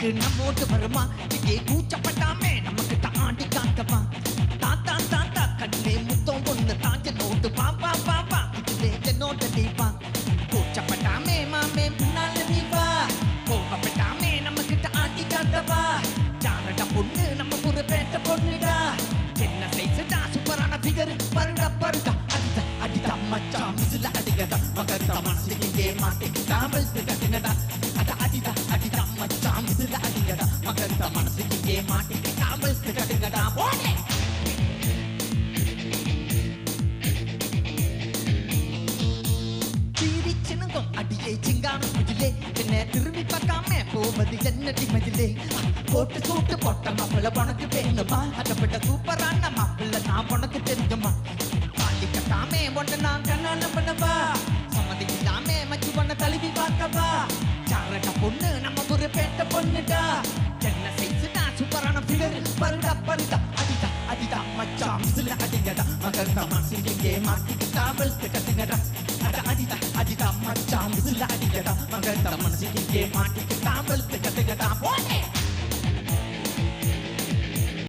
நமக்கு நம்மோட்டு வருமா இங்கே கூச்சப்பட்டாமே நமக்கு தாண்டி காட்டமா தாத்தா தாத்தா கண்ணே முத்தம் ஒண்ணு தாஞ்ச நோட்டு பாப்பா பாப்பா இதுவே என்னோட நீப்பா கூச்சப்பட்டாமே மாமே முன்னால நீ வா கோபப்பட்டாமே நமக்கிட்ட ஆட்டி காட்டவா ஜாரடா பொண்ணு நம்ம ஒரு பேட்ட பொண்ணுடா என்ன சைஸ்டா சூப்பரான ஃபிகர் பருடா பருடா அடிடா அடிடா மச்சான் மிஸ்ல அடிக்கடா மகர்தா மனசு இங்கே மாட்டிக்கிட்டா வெல்து கட்டினடா அடிடா அடிடா மச்சான் மிஸ்ல அடிக்கடா மகர்தா மனசு இங்கே மாட்டிக்கிட்டா வெல்து கட்டினடா போடே அடியே சிங்கான மதிலே என்ன திரும்பி பார்க்காம போவது என்னடி மதிலே போட்டு சூட்டு போட்ட மாப்பிள்ள உனக்கு வேணுமா அதப்பட்ட சூப்பரான மாப்பிள்ள நான் உனக்கு தெரியுமா பாண்டி கட்டாமே ஒன்ன நான் கண்ணால பண்ணவா சம்மதி இல்லாம மச்சு பண்ண தழுவி பார்க்கவா சாரட்ட பொண்ணு நம்ம ஒரு பேட்ட பொண்ணுடா என்ன சைஸ்டா சூப்பரான ஃபிகர் பருடா பருடா அடிடா அடிடா மச்சான் மிஸ்ல அடிங்கடா மகர்தா மனசு இங்கே மாட்டிக்கிட்டா வெல்து கட்டுங்கடா அடிடா அடிடா மச்சான் மிஸ்ல அடிங்கடா மகர்தா மனசு இங்கே மாட்டிக்கிட்டா வெல்து கட்டுங்கடா போடே